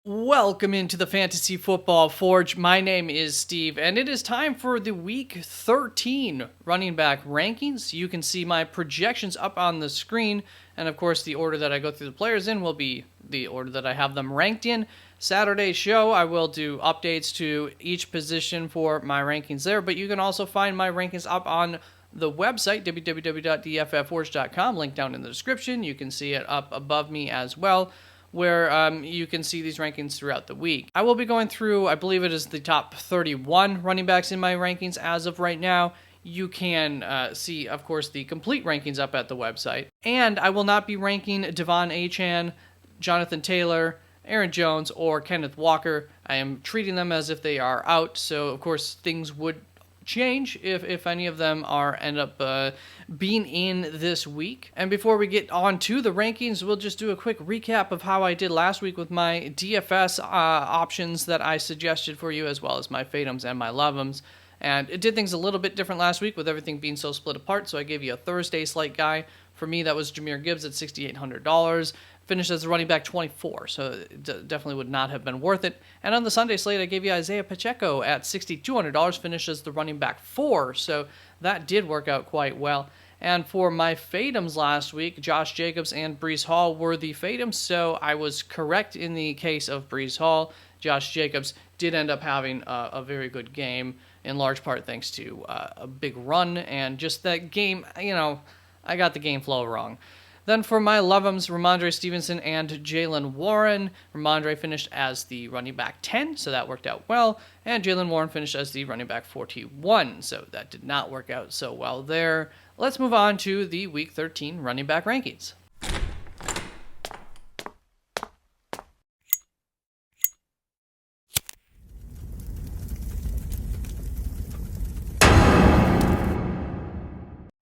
Welcome into the Fantasy Football Forge. My name is Steve, and it is time for the Week 13 running back rankings. You can see my projections up on the screen, and of course, the order that I go through the players in will be the order that I have them ranked in. Saturday's show, I will do updates to each position for my rankings there, but you can also find my rankings up on the website, www.dffforge.com, link down in the description. You can see it up above me as well, where you can see these rankings throughout the week. I will be going through, I believe it is the top 31 running backs in my rankings as of right now. You can see, of course, the complete rankings up at the website. And I will not be ranking Devon Achane, Jonathan Taylor, Aaron Jones, or Kenneth Walker. I am treating them as if they are out, so of course things would change if any of them end up being in this week. And before we get on to the rankings, we'll just do a quick recap of how I did last week with my DFS options that I suggested for you, as well as my Fatums and my Love'ems. And it did things a little bit different last week with everything being so split apart, so I gave you a Thursday slate guy. For me, that was Jahmyr Gibbs at $6,800. Finished as a running back 24, so it definitely would not have been worth it. And on the Sunday slate, I gave you Isaiah Pacheco at $6,200, finished as the running back 4, so that did work out quite well. And for my Fatums last week, Josh Jacobs and Breece Hall were the Fatums, so I was correct in the case of Breece Hall. Josh Jacobs did end up having a very good game, in large part thanks to a big run, and just that game, I got the game flow wrong. Then for my Love'ems, Ramondre Stevenson and Jaylen Warren. Ramondre finished as the running back 10, so that worked out well. And Jaylen Warren finished as the running back 41, so that did not work out so well there. Let's move on to the Week 13 running back rankings.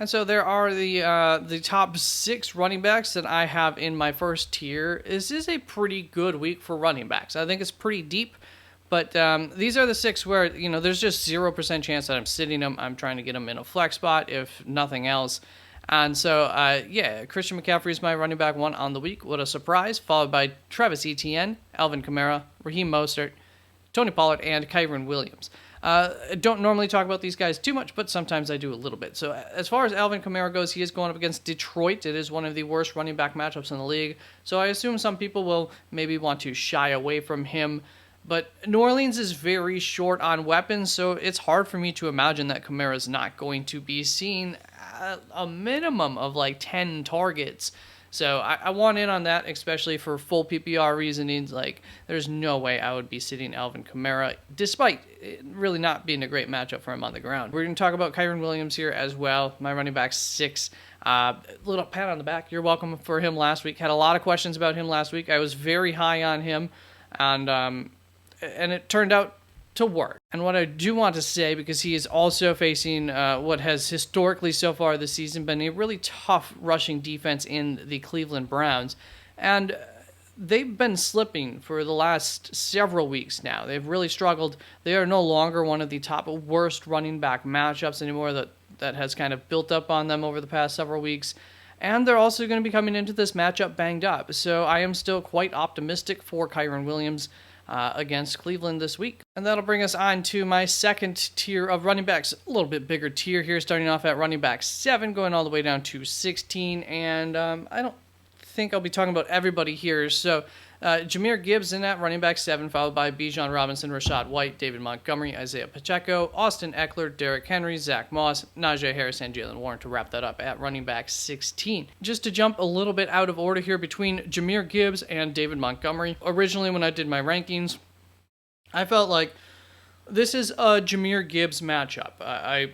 And so there are the top 6 running backs that I have in my first tier. This is a pretty good week for running backs. I think it's pretty deep, but these are the 6 where, there's just 0% chance that I'm sitting them. I'm trying to get them in a flex spot, if nothing else. And so, Christian McCaffrey is my running back 1 on the week. What a surprise. Followed by Travis Etienne, Alvin Kamara, Raheem Mostert, Tony Pollard, and Kyren Williams. I don't normally talk about these guys too much, but sometimes I do a little bit. So as far as Alvin Kamara goes, he is going up against Detroit. It is one of the worst running back matchups in the league. So I assume some people will maybe want to shy away from him. But New Orleans is very short on weapons, so it's hard for me to imagine that Kamara is not going to be seeing a minimum of like 10 targets. So I want in on that, especially for full PPR reasonings. Like, there's no way I would be sitting Alvin Kamara, despite it really not being a great matchup for him on the ground. We're going to talk about Kyren Williams here as well, my running back 6. Little pat on the back. You're welcome for him last week. Had a lot of questions about him last week. I was very high on him, and it turned out to work. And what I do want to say, because he is also facing what has historically so far this season been a really tough rushing defense in the Cleveland Browns, and they've been slipping for the last several weeks now. They've really struggled. They are no longer one of the top worst running back matchups anymore that has kind of built up on them over the past several weeks. And they're also going to be coming into this matchup banged up. So I am still quite optimistic for Kyren Williams against Cleveland this week. And that'll bring us on to my second tier of running backs. A little bit bigger tier here, starting off at running back 7, going all the way down to 16. And I don't think I'll be talking about everybody here. So Jahmyr Gibbs in that running back 7, followed by Bijan Robinson, Rachaad White, David Montgomery, Isaiah Pacheco, Austin Eckler, Derrick Henry, Zach Moss, Najee Harris, and Jaylen Warren to wrap that up at running back 16. Just to jump a little bit out of order here between Jahmyr Gibbs and David Montgomery. Originally, when I did my rankings, I felt like this is a Jahmyr Gibbs matchup. I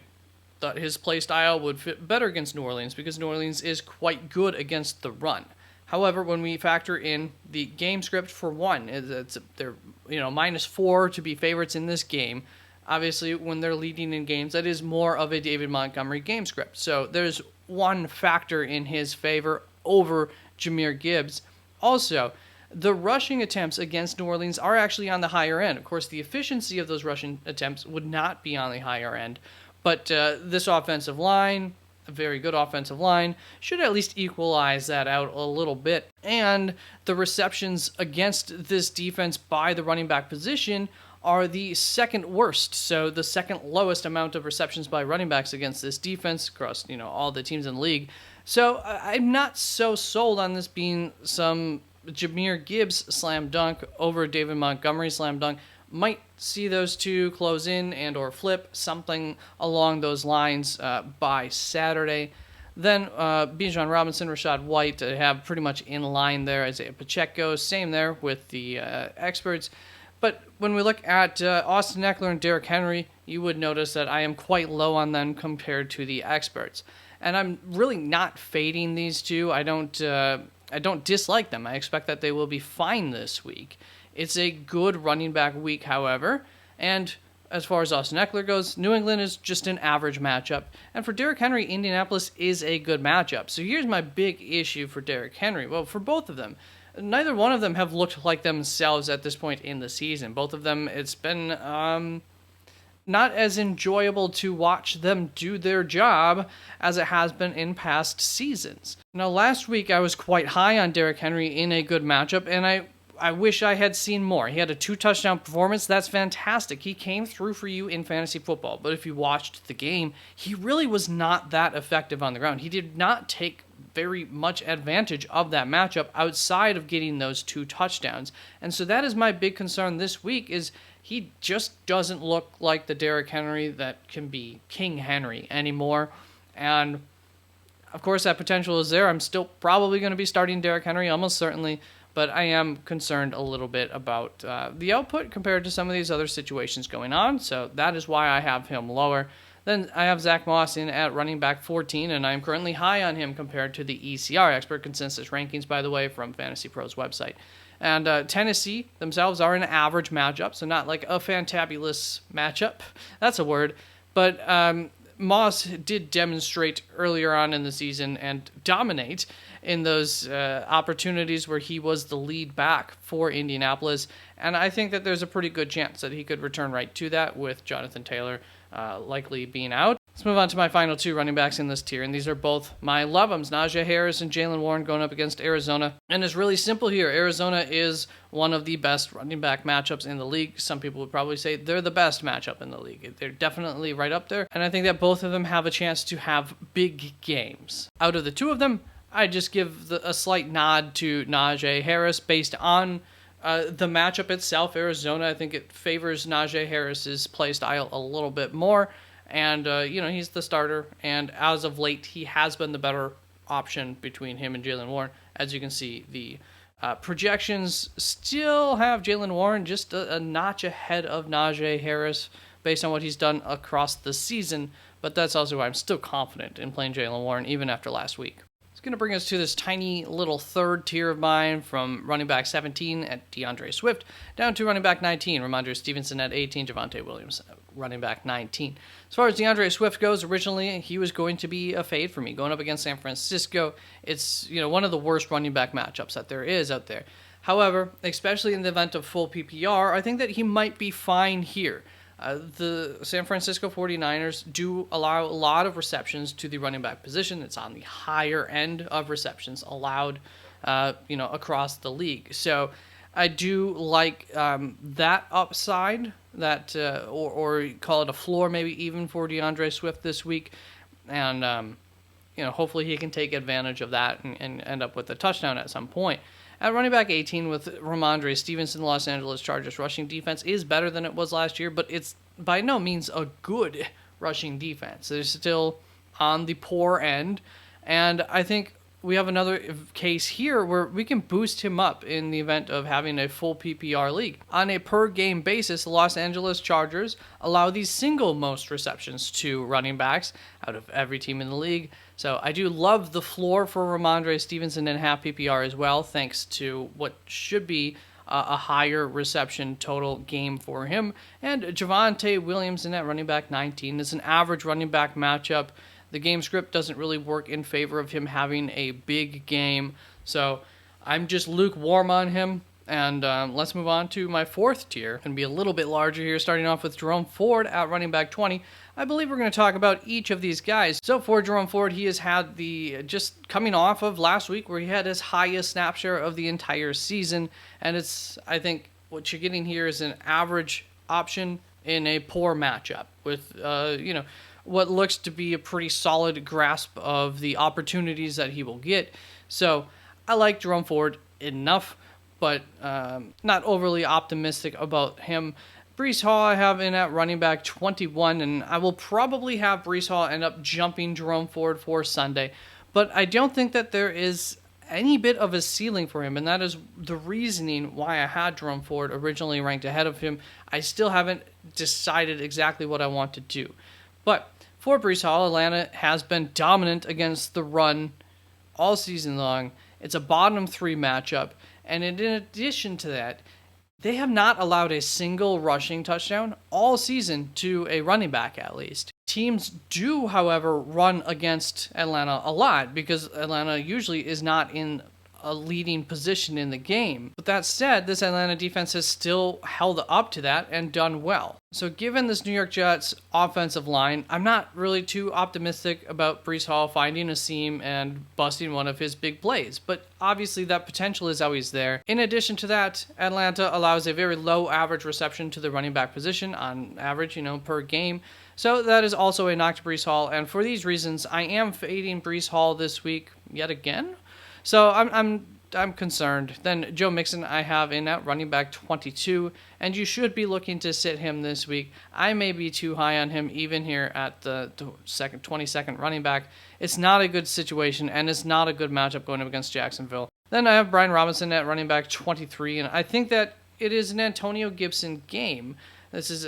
thought his play style would fit better against New Orleans because New Orleans is quite good against the run. However, when we factor in the game script for one, they're -4 to be favorites in this game. Obviously, when they're leading in games, that is more of a David Montgomery game script. So there's one factor in his favor over Jahmyr Gibbs. Also, the rushing attempts against New Orleans are actually on the higher end. Of course, the efficiency of those rushing attempts would not be on the higher end. But this offensive line, a very good offensive line should at least equalize that out a little bit. And the receptions against this defense by the running back position are the second worst. So the second lowest amount of receptions by running backs against this defense across, all the teams in the league. So I'm not so sold on this being some Jahmyr Gibbs slam dunk over David Montgomery slam dunk. Might see those two close in and or flip, something along those lines by Saturday. Then Bijan Robinson, Rachaad White have pretty much in line there. Isaiah Pacheco, same there with the experts. But when we look at Austin Eckler and Derrick Henry, you would notice that I am quite low on them compared to the experts. And I'm really not fading these two. I don't dislike them. I expect that they will be fine this week. It's a good running back week, however. And as far as Austin Eckler goes, New England is just an average matchup. And for Derrick Henry, Indianapolis is a good matchup. So here's my big issue for Derrick Henry. Well, for both of them, neither one of them have looked like themselves at this point in the season. Both of them, it's been not as enjoyable to watch them do their job as it has been in past seasons. Now, last week I was quite high on Derrick Henry in a good matchup, and I wish I had seen more. He had a 2-touchdown performance. That's fantastic. He came through for you in fantasy football. But if you watched the game, he really was not that effective on the ground. He did not take very much advantage of that matchup outside of getting those 2 touchdowns. And so that is my big concern this week is he just doesn't look like the Derrick Henry that can be King Henry anymore. And of course that potential is there. I'm still probably going to be starting Derrick Henry, almost certainly. But I am concerned a little bit about the output compared to some of these other situations going on. So that is why I have him lower. Then I have Zach Moss in at running back 14, and I'm currently high on him compared to the ECR expert consensus rankings, by the way, from Fantasy Pros website. And Tennessee themselves are an average matchup, so not like a fantabulous matchup. That's a word. But Moss did demonstrate earlier on in the season and dominate in those opportunities where he was the lead back for Indianapolis. And I think that there's a pretty good chance that he could return right to that with Jonathan Taylor likely being out. Let's move on to my final 2 running backs in this tier, and these are both my love-ems, Najee Harris and Jaylen Warren going up against Arizona. And it's really simple here. Arizona is one of the best running back matchups in the league. Some people would probably say they're the best matchup in the league. They're definitely right up there, and I think that both of them have a chance to have big games. Out of the 2 of them, I just give a slight nod to Najee Harris based on the matchup itself. Arizona, I think it favors Najee Harris's play style a little bit more. And, he's the starter. And as of late, he has been the better option between him and Jaylen Warren. As you can see, the projections still have Jaylen Warren just a notch ahead of Najee Harris based on what he's done across the season. But that's also why I'm still confident in playing Jaylen Warren even after last week. Going to bring us to this tiny little third tier of mine from running back 17 at DeAndre Swift down to running back 19, Ramondre Stevenson at 18, Javonte Williams running back 19. As far as DeAndre Swift goes, originally he was going to be a fade for me going up against San Francisco. It's one of the worst running back matchups that there is out there. However, especially in the event of full PPR, I think that he might be fine here. The San Francisco 49ers do allow a lot of receptions to the running back position. It's on the higher end of receptions allowed, across the league. So I do like that upside, that or call it a floor, maybe even for DeAndre Swift this week, and hopefully he can take advantage of that and end up with a touchdown at some point. At running back 18 with Ramondre Stevenson, the Los Angeles Chargers rushing defense is better than it was last year, but it's by no means a good rushing defense. They're still on the poor end, and I think we have another case here where we can boost him up in the event of having a full PPR league. On a per-game basis, the Los Angeles Chargers allow the single most receptions to running backs out of every team in the league. So I do love the floor for Ramondre Stevenson in half PPR as well, thanks to what should be a higher reception total game for him. And Javonte Williams in that running back 19 is an average running back matchup. The game script doesn't really work in favor of him having a big game. So I'm just lukewarm on him. And let's move on to my fourth tier. Going to be a little bit larger here, starting off with Jerome Ford at running back 20. I believe we're going to talk about each of these guys. So for Jerome Ford, he has had just coming off of last week where he had his highest snap share of the entire season. And I think what you're getting here is an average option in a poor matchup with, what looks to be a pretty solid grasp of the opportunities that he will get. So I like Jerome Ford enough, but not overly optimistic about him. Breece Hall I have in at running back 21, and I will probably have Breece Hall end up jumping Jerome Ford for Sunday. But I don't think that there is any bit of a ceiling for him, and that is the reasoning why I had Jerome Ford originally ranked ahead of him. I still haven't decided exactly what I want to do. But for Breece Hall, Atlanta has been dominant against the run all season long. It's a bottom 3 matchup. And in addition to that, they have not allowed a single rushing touchdown all season to a running back, at least. Teams do, however, run against Atlanta a lot because Atlanta usually is not in a leading position in the game. But that said, this Atlanta defense has still held up to that and done well. So given this New York Jets offensive line, I'm not really too optimistic about Breece Hall finding a seam and busting one of his big plays. But obviously that potential is always there. In addition to that, Atlanta allows a very low average reception to the running back position on average, per game. So that is also a knock to Breece Hall. And for these reasons, I am fading Breece Hall this week yet again. So I'm concerned. Then Joe Mixon I have in at running back 22, and you should be looking to sit him this week. I may be too high on him even here at the 22nd running back. It's not a good situation, and it's not a good matchup going up against Jacksonville. Then I have Brian Robinson at running back 23, and I think that it is an Antonio Gibson game. This is,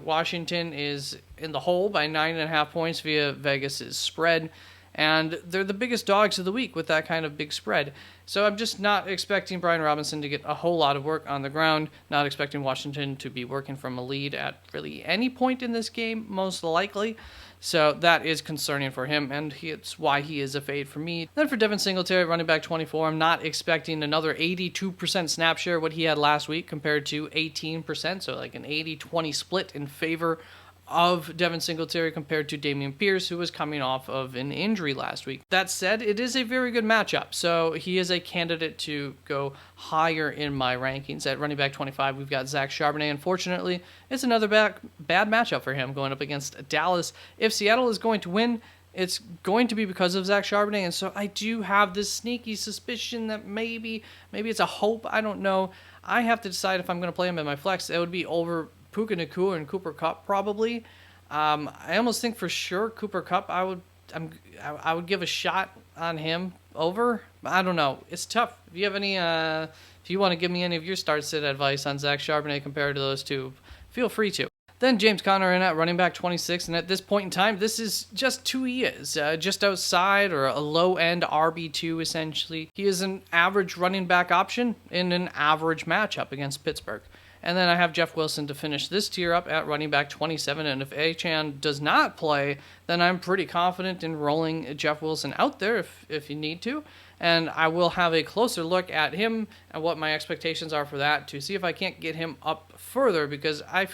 Washington is in the hole by 9.5 points via Vegas's spread. And they're the biggest dogs of the week with that kind of big spread. So I'm just not expecting Brian Robinson to get a whole lot of work on the ground, not expecting Washington to be working from a lead at really any point in this game, most likely. So that is concerning for him, and it's why he is a fade for me. Then for Devin Singletary, running back 24, I'm not expecting another 82% snap share, what he had last week, compared to 18%, so like an 80-20 split in favor of Devin Singletary compared to Dameon Pierce, who was coming off of an injury last week. That said, it is a very good matchup, so he is a candidate to go higher in my rankings. At running back 25, we've got Zach Charbonnet. Unfortunately, it's another bad matchup for him going up against Dallas. If Seattle is going to win, it's going to be because of Zach Charbonnet, and so I do have this sneaky suspicion that maybe it's a hope. I don't know. I have to decide if I'm going to play him in my flex. It would be over Puka Nacua and Cooper Kupp probably. I almost think for sure Cooper Kupp I would give a shot on him over. I don't know. It's tough. If you have any if you want to give me any of your start sit advice on Zach Charbonnet compared to those two, feel free to. Then James Conner in at running back 26, and at this point in time, this is just who he is, just outside or a low-end RB2 essentially. He is an average running back option in an average matchup against Pittsburgh. And then I have Jeff Wilson to finish this tier up at running back 27. And if Achane does not play, then I'm pretty confident in rolling Jeff Wilson out there if you need to. And I will have a closer look at him and what my expectations are for that to see if I can't get him up further, because I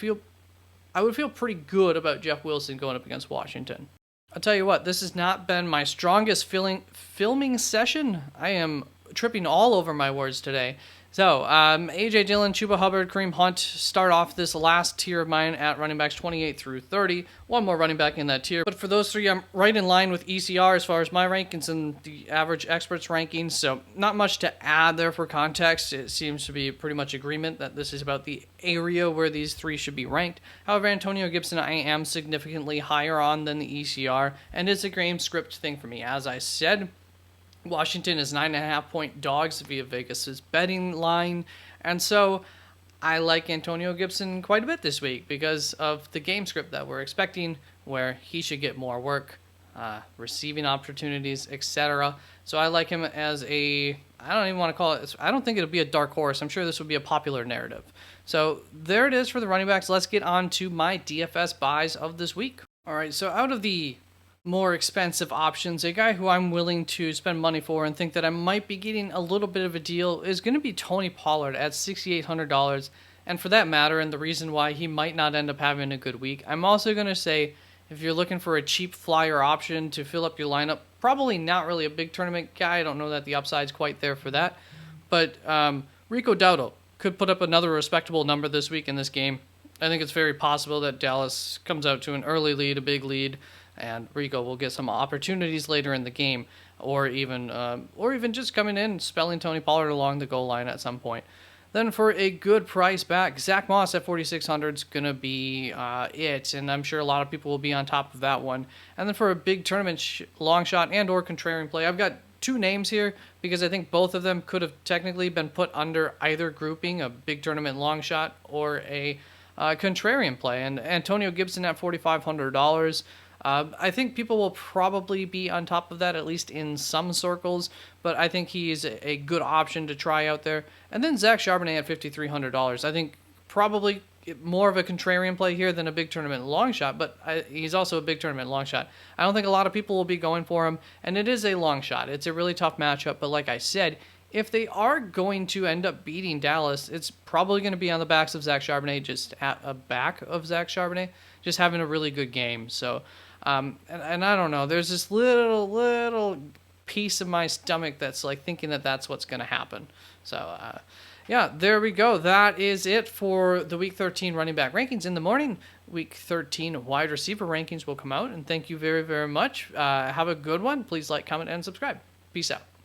would feel pretty good about Jeff Wilson going up against Washington. I'll tell you what, this has not been my strongest filming session. I am tripping all over my words today. So, A.J. Dillon, Chuba Hubbard, Kareem Hunt start off this last tier of mine at running backs 28 through 30. One more running back in that tier. But for those three, I'm right in line with ECR as far as my rankings and the average experts rankings. So, not much to add there for context. It seems to be pretty much agreement that this is about the area where these three should be ranked. However, Antonio Gibson I am significantly higher on than the ECR, and it's a game script thing for me. As I said, Washington is 9.5 point dogs via Vegas's betting line. And so I like Antonio Gibson quite a bit this week because of the game script that we're expecting, where he should get more work, receiving opportunities, etc. So I like him as I don't even want to call it, I don't think it'll be a dark horse. I'm sure this would be a popular narrative. So there it is for the running backs. Let's get on to my DFS buys of this week. All right, so out of the more expensive options, a guy who I'm willing to spend money for and think that I might be getting a little bit of a deal is going to be Tony Pollard at $6,800. And for that matter, and the reason why he might not end up having a good week, I'm also going to say if you're looking for a cheap flyer option to fill up your lineup, probably not really a big tournament guy. I don't know that the upside's quite there for that. But Rico Dowdle could put up another respectable number this week in this game. I think it's very possible that Dallas comes out to an early lead, a big lead, and Rico will get some opportunities later in the game, or even just coming in and spelling Tony Pollard along the goal line at some point. Then for a good price back, Zach Moss at 4,600 is going to be it, and I'm sure a lot of people will be on top of that one. And then for a big tournament long shot and or contrarian play, I've got two names here because I think both of them could have technically been put under either grouping, a big tournament long shot or a contrarian play. And Antonio Gibson at $4,500. I think people will probably be on top of that, at least in some circles, but I think he's a good option to try out there. And then Zach Charbonnet at $5,300. I think probably more of a contrarian play here than a big tournament long shot, but he's also a big tournament long shot. I don't think a lot of people will be going for him, and it is a long shot. It's a really tough matchup, but like I said, if they are going to end up beating Dallas, it's probably going to be on the backs of Zach Charbonnet, just at a back of Zach Charbonnet, just having a really good game. So, and I don't know, there's this little piece of my stomach that's like thinking that that's what's going to happen. So, yeah, there we go. That is it for the Week 13 running back rankings. In the morning, Week 13 wide receiver rankings will come out, and thank you very, very much. Have a good one. Please like, comment, and subscribe. Peace out.